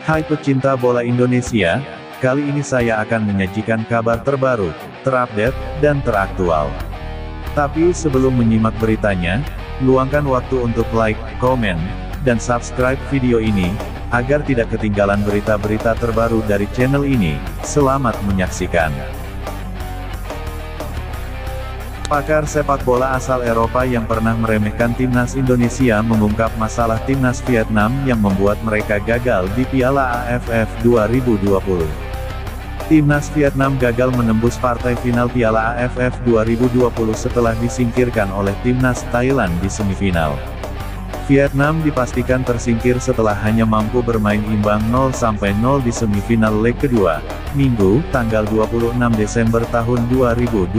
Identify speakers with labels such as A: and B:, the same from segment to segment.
A: Hai pecinta bola Indonesia, kali ini saya akan menyajikan kabar terbaru, terupdate, dan teraktual. Tapi sebelum menyimak beritanya, luangkan waktu untuk like, komen, dan subscribe video ini, agar tidak ketinggalan berita-berita terbaru dari channel ini. Selamat menyaksikan. Pakar sepak bola asal Eropa yang pernah meremehkan timnas Indonesia mengungkap masalah timnas Vietnam yang membuat mereka gagal di Piala AFF 2020. Timnas Vietnam gagal menembus partai final Piala AFF 2020 setelah disingkirkan oleh timnas Thailand di semifinal. Vietnam dipastikan tersingkir setelah hanya mampu bermain imbang 0-0 di semifinal leg kedua, Minggu, tanggal 26 Desember tahun 2021.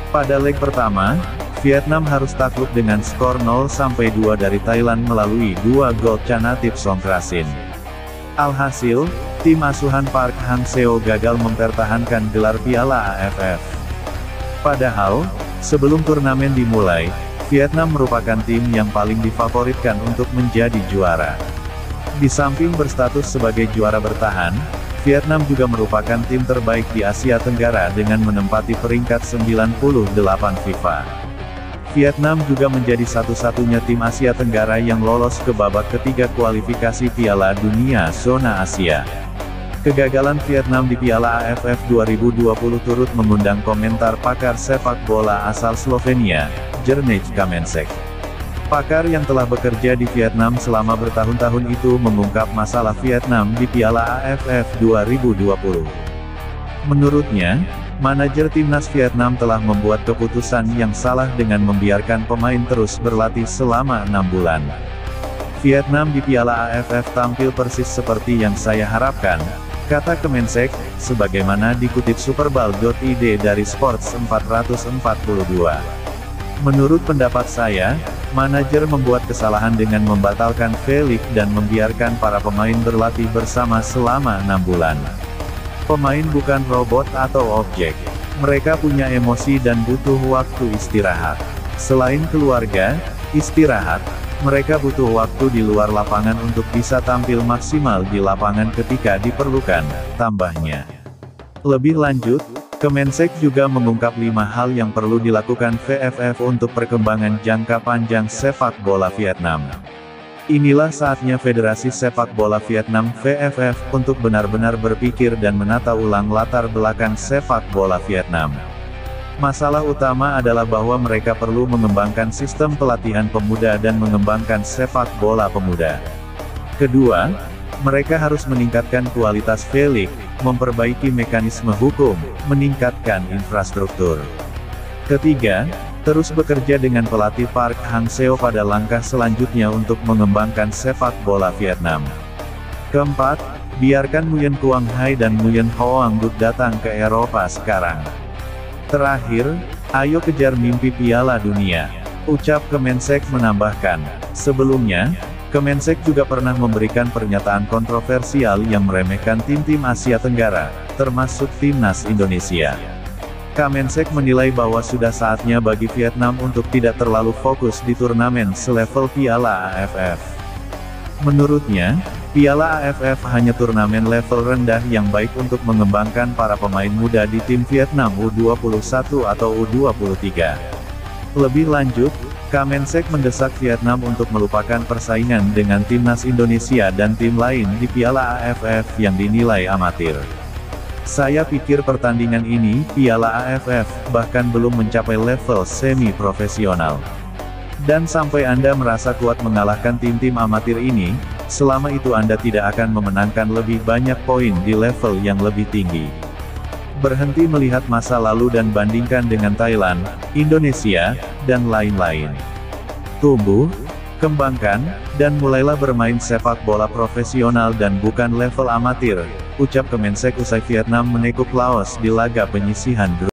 A: Pada leg pertama, Vietnam harus takluk dengan skor 0-2 dari Thailand melalui 2 gol Chanatip Songkrasin. Alhasil, tim asuhan Park Hang-seo gagal mempertahankan gelar Piala AFF. Padahal, sebelum turnamen dimulai, Vietnam merupakan tim yang paling difavoritkan untuk menjadi juara. Di samping berstatus sebagai juara bertahan, Vietnam juga merupakan tim terbaik di Asia Tenggara dengan menempati peringkat 98 FIFA. Vietnam juga menjadi satu-satunya tim Asia Tenggara yang lolos ke babak ketiga kualifikasi Piala Dunia Zona Asia. Kegagalan Vietnam di Piala AFF 2020 turut mengundang komentar pakar sepak bola asal Slovenia, Jrnej Kamenšek. Pakar yang telah bekerja di Vietnam selama bertahun-tahun itu mengungkap masalah Vietnam di Piala AFF 2020. Menurutnya, manajer timnas Vietnam telah membuat keputusan yang salah dengan membiarkan pemain terus berlatih selama 6 bulan. Vietnam di Piala AFF tampil persis seperti yang saya harapkan, kata Kamenšek, sebagaimana dikutip Superball.id dari Sports 442. Menurut pendapat saya, manajer membuat kesalahan dengan membatalkan V-League dan membiarkan para pemain berlatih bersama selama 6 bulan. Pemain bukan robot atau objek. Mereka punya emosi dan butuh waktu istirahat. Selain keluarga, istirahat, mereka butuh waktu di luar lapangan untuk bisa tampil maksimal di lapangan ketika diperlukan, tambahnya. Lebih lanjut, Kamenšek juga mengungkap 5 hal yang perlu dilakukan VFF untuk perkembangan jangka panjang sepak bola Vietnam. Inilah saatnya Federasi Sepak Bola Vietnam VFF untuk benar-benar berpikir dan menata ulang latar belakang sepak bola Vietnam. Masalah utama adalah bahwa mereka perlu mengembangkan sistem pelatihan pemuda dan mengembangkan sepak bola pemuda. Kedua, mereka harus meningkatkan kualitas V-League, memperbaiki mekanisme hukum, meningkatkan infrastruktur. Ketiga, terus bekerja dengan pelatih Park Hang-seo pada langkah selanjutnya untuk mengembangkan sepak bola Vietnam. Keempat, biarkan Nguyen Quang Hai dan Nguyen Hoang Duc datang ke Eropa sekarang. Terakhir, ayo kejar mimpi Piala Dunia, ucap Kamenšek menambahkan. Sebelumnya, Kamenšek juga pernah memberikan pernyataan kontroversial yang meremehkan tim-tim Asia Tenggara, termasuk timnas Indonesia. Kamenšek menilai bahwa sudah saatnya bagi Vietnam untuk tidak terlalu fokus di turnamen selevel Piala AFF. Menurutnya, Piala AFF hanya turnamen level rendah yang baik untuk mengembangkan para pemain muda di tim Vietnam U21 atau U23. Lebih lanjut, Kamenšek mendesak Vietnam untuk melupakan persaingan dengan timnas Indonesia dan tim lain di Piala AFF yang dinilai amatir. Saya pikir pertandingan ini, Piala AFF, bahkan belum mencapai level semi-profesional. Dan sampai Anda merasa kuat mengalahkan tim-tim amatir ini, selama itu Anda tidak akan memenangkan lebih banyak poin di level yang lebih tinggi. Berhenti melihat masa lalu dan bandingkan dengan Thailand, Indonesia, dan lain-lain. Tumbuh, kembangkan, dan mulailah bermain sepak bola profesional dan bukan level amatir, ucap Kamenšek usai Vietnam menekuk Laos di laga penyisihan grup.